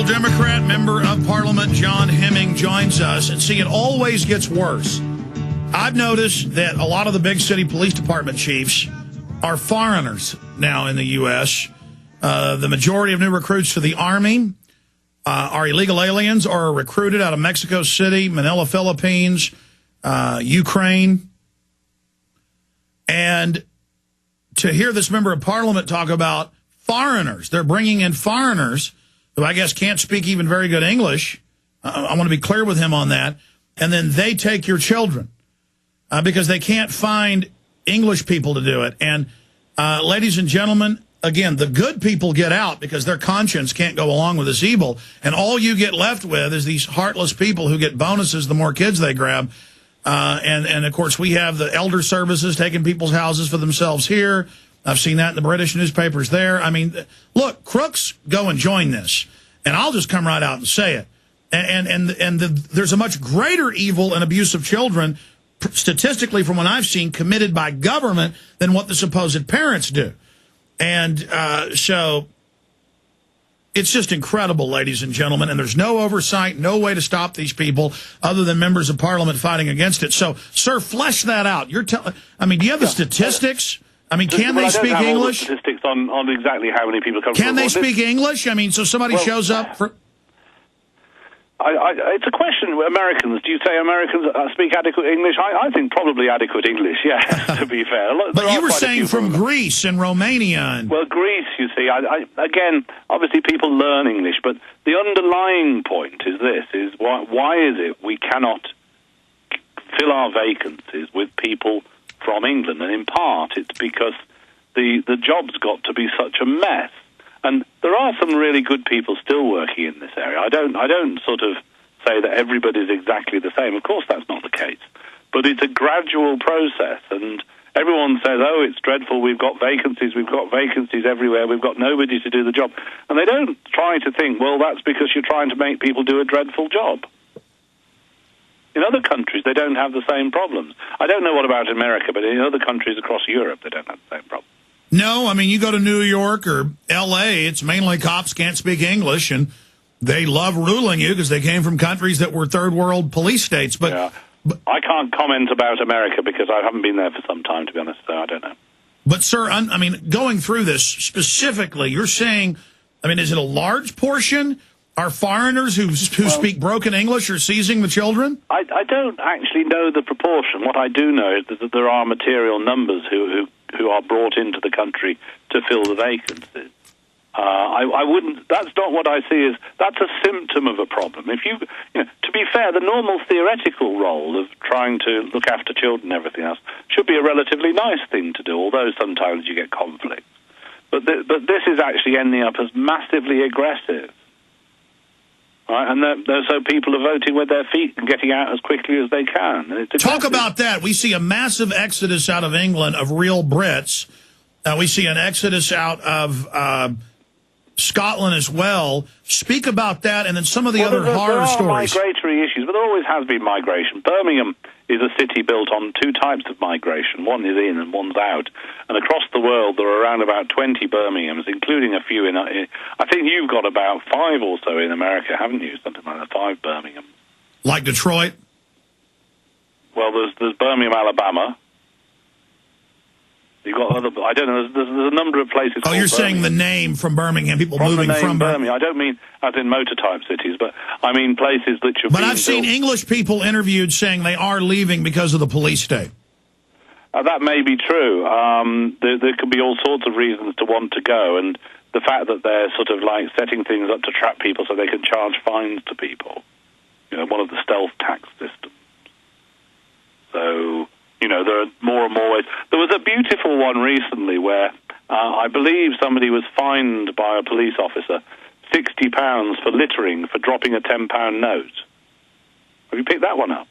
Liberal Democrat member of Parliament John Hemming joins us. And see, it always gets worse. I've noticed that a lot of the big city police department chiefs are foreigners now in the U.S. The majority of new recruits to the Army are illegal aliens or are recruited out of Mexico City, Manila, Philippines, Ukraine. And to hear this member of Parliament talk about foreigners, they're bringing in foreigners who I guess can't speak even very good English. I want to be clear with him on that. And then they take your children because they can't find English people to do it. And ladies and gentlemen, again, the good people get out because their conscience can't go along with this evil. And all you get left with is these heartless people who get bonuses the more kids they grab. And of course, we have the elder services taking people's houses for themselves here. I've seen that in the British newspapers there. I mean, look, crooks go and join this. And I'll just come right out and say it. And there's a much greater evil and abuse of children, statistically from what I've seen, committed by government than what the supposed parents do. And so it's just incredible, ladies and gentlemen. And there's no oversight, no way to stop these people other than members of Parliament fighting against it. So, sir, flesh that out. Do you have the statistics? I mean, can they speak English? All the statistics on exactly how many people come. Can they speak English? I mean, so somebody shows up for. It's a question. Americans, do you say Americans speak adequate English? I think probably adequate English, yeah, to be fair. But you were saying from Greece and Romania. And... Well, Greece, you see, again, obviously people learn English, but the underlying point is this, is why is it we cannot fill our vacancies with people from England? And in part, it's because the job's got to be such a mess. And there are some really good people still working in this area. I don't sort of say that everybody's exactly the same. Of course, that's not the case. But it's a gradual process, and everyone says, oh, it's dreadful, we've got vacancies everywhere, we've got nobody to do the job. And they don't try to think, well, that's because you're trying to make people do a dreadful job. In other countries, they don't have the same problems. I don't know what about America, but in other countries across Europe, they don't have the same problem. No, I mean, you go to New York or L.A., it's mainly cops can't speak English, and they love ruling you because they came from countries that were third-world police states. But, yeah. I can't comment about America because I haven't been there for some time, to be honest, so I don't know. But, sir, I mean, going through this specifically, you're saying, I mean, is it a large portion? Are foreigners who speak broken English are seizing the children? I don't actually know the proportion. What I do know is that there are material numbers who are brought into the country to fill the vacancies. I wouldn't. That's not what I see as. That's a symptom of a problem. If you know, to be fair, the normal theoretical role of trying to look after children and everything else should be a relatively nice thing to do. Although sometimes you get conflict, but this is actually ending up as massively aggressive. Right, and so people are voting with their feet and getting out as quickly as they can. Talk about that. We see a massive exodus out of England of real Brits. We see an exodus out of Scotland as well. Speak about that and then some of the other horror stories. There are migratory issues, but there always has been migration. Birmingham is a city built on two types of migration. One is in and one's out. And across the world, there are around about 20 Birminghams, including a few in... I think you've got about 5 or so in America, haven't you? Something like that, 5 Birminghams. Like Detroit? Well, there's Birmingham, Alabama. You've got other... I don't know, there's a number of places... Oh, you're saying the name from Birmingham, people moving from Birmingham. I don't mean as in motor-type cities, but I mean places that you've... But I've seen English people interviewed saying they are leaving because of the police state. That may be true. There could be all sorts of reasons to want to go, and the fact that they're sort of like setting things up to trap people so they can charge fines to people. You know, one of the stealth tax systems. So... You know, there are more and more ways. There was a beautiful one recently where I believe somebody was fined by a police officer £60 for littering for dropping a £10 note. Have you picked that one up?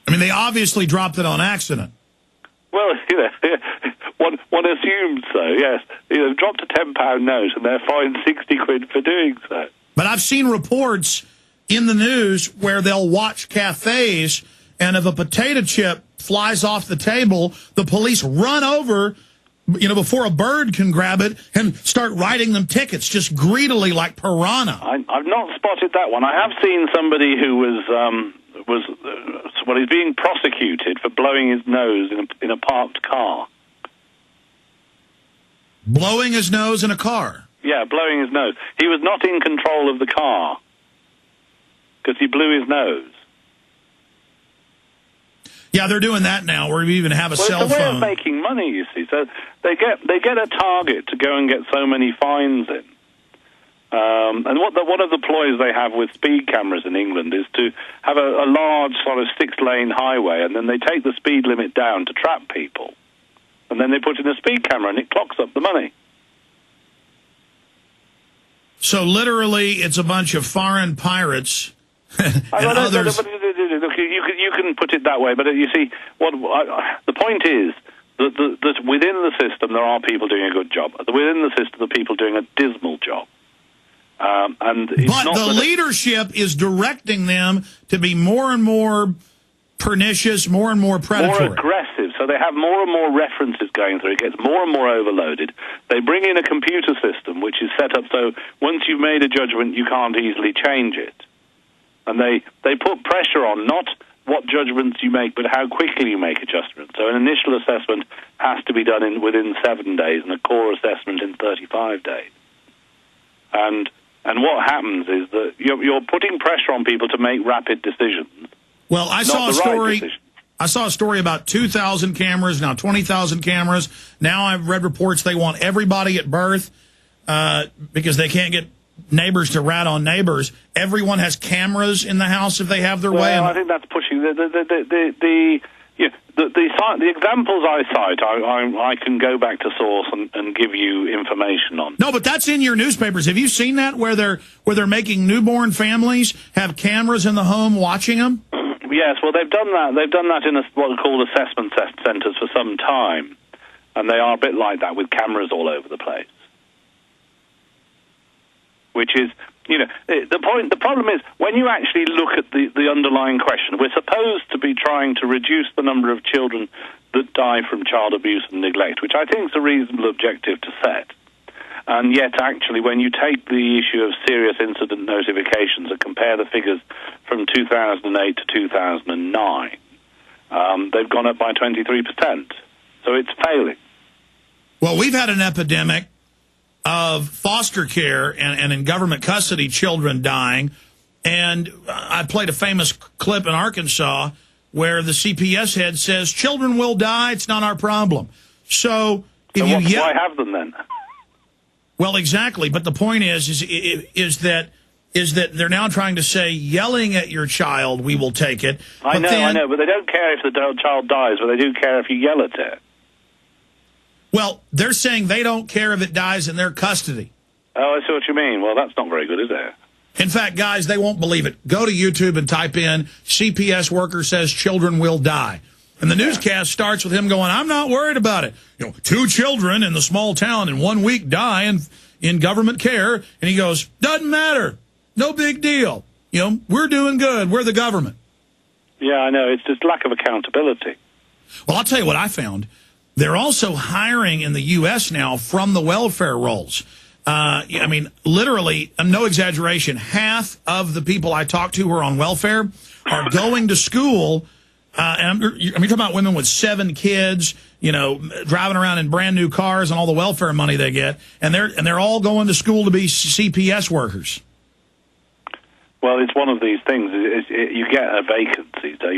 I mean, they obviously dropped it on accident. Well, you know, one assumes so, yes. You know, dropped a £10 note and they're fined 60 quid for doing so. But I've seen reports in the news where they'll watch cafes, and if a potato chip flies off the table, the police run over before a bird can grab it and start writing them tickets just greedily like piranha. I've not spotted that one. I have seen somebody who he's being prosecuted for blowing his nose in a parked car. Blowing his nose in a car? Yeah, blowing his nose. He was not in control of the car because he blew his nose. Yeah, they're doing that now, where you even have a cell phone. It's a way of making money, you see. So they get a target to go and get so many fines in. And one of the ploys they have with speed cameras in England is to have a large sort of 6-lane highway, and then they take the speed limit down to trap people. And then they put in a speed camera, and it clocks up the money. So literally, it's a bunch of foreign pirates and others. Look, you can put it that way, but you see, the point is that within the system there are people doing a good job. Within the system, there are people doing a dismal job. But the leadership is directing them to be more and more pernicious, more and more predatory. More aggressive. So they have more and more references going through. It gets more and more overloaded. They bring in a computer system which is set up so once you've made a judgment, you can't easily change it. And they put pressure on not what judgments you make, but how quickly you make adjustments. So an initial assessment has to be done within 7 days and a core assessment in 35 days. And what happens is that you're putting pressure on people to make rapid decisions. Well, I saw a story about 2,000 cameras, now 20,000 cameras. Now I've read reports they want everybody at birth because they can't get neighbors to rat on neighbors. Everyone has cameras in the house if they have their way. I think that's pushing the examples I cite. I can go back to source and give you information on. No, but that's in your newspapers. Have you seen that where they're making newborn families have cameras in the home watching them? Yes, well, they've done that. They've done that in what are called assessment centres for some time, and they are a bit like that with cameras all over the place. Which is, the point. The problem is when you actually look at the underlying question. We're supposed to be trying to reduce the number of children that die from child abuse and neglect, which I think is a reasonable objective to set. And yet, actually, when you take the issue of serious incident notifications and compare the figures from 2008 to 2009, they've gone up by 23%. So it's failing. Well, we've had an epidemic of foster care and in government custody children dying. And I played a famous clip in Arkansas where the CPS head says, children will die, it's not our problem. So why have them then? Well, exactly. But the point is that they're now trying to say, yelling at your child, we will take it. I know, but they don't care if the child dies, but they do care if you yell at it. Well, they're saying they don't care if it dies in their custody. Oh, I see what you mean. Well, that's not very good, is it? In fact, guys, they won't believe it. Go to YouTube and type in, CPS worker says children will die. And the newscast starts with him going, I'm not worried about it. 2 children in the small town in 1 week die in government care. And he goes, doesn't matter. No big deal. We're doing good. We're the government. Yeah, I know. It's just lack of accountability. Well, I'll tell you what I found. They're also hiring in the U.S. now from the welfare rolls. I mean, literally, no exaggeration, half of the people I talk to who are on welfare are going to school. And you're talking about women with 7 kids, driving around in brand new cars and all the welfare money they get. And they're all going to school to be CPS workers. Well, it's one of these things. You get a vacancy, so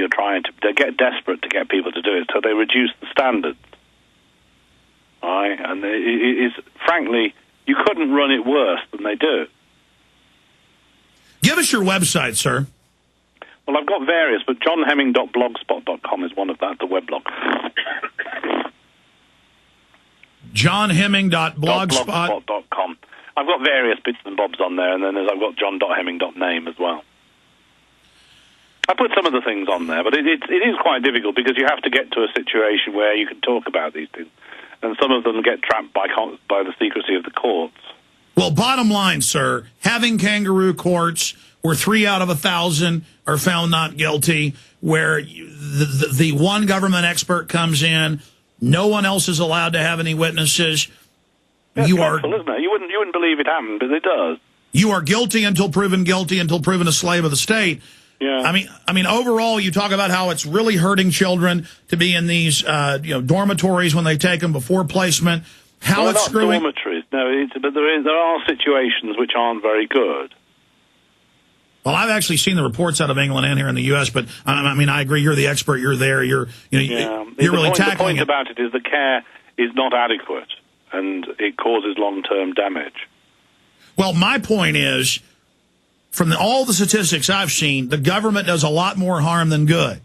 they get desperate to get people to do it, so they reduce the standards. Right? And it is, frankly, you couldn't run it worse than they do. Give us your website, sir. Well, I've got various, but johnhemming.blogspot.com is one of that, the weblog. johnhemming.blogspot.com. I've got various bits and bobs on there, and then I've got john.hemming.name as well. I put some of the things on there, but it is quite difficult because you have to get to a situation where you can talk about these things, and some of them get trapped by the secrecy of the courts. Well, bottom line, sir, having kangaroo courts where 3 out of 1,000 are found not guilty, where the one government expert comes in, No one else is allowed to have any witnesses. That's You dreadful, isn't it? You wouldn't believe it happened, but it does. You are guilty until proven a slave of the state. Yeah. I mean, overall, you talk about how it's really hurting children to be in these, dormitories when they take them before placement. How it's not screwing. Dormitories, no. But there are situations which aren't very good. Well, I've actually seen the reports out of England and here in the U.S., but I mean, I agree. You're the expert. You're there. You're really tackling The point it. about it is the care is not adequate, and it causes long-term damage. Well, my point is, from all the statistics I've seen, the government does a lot more harm than good.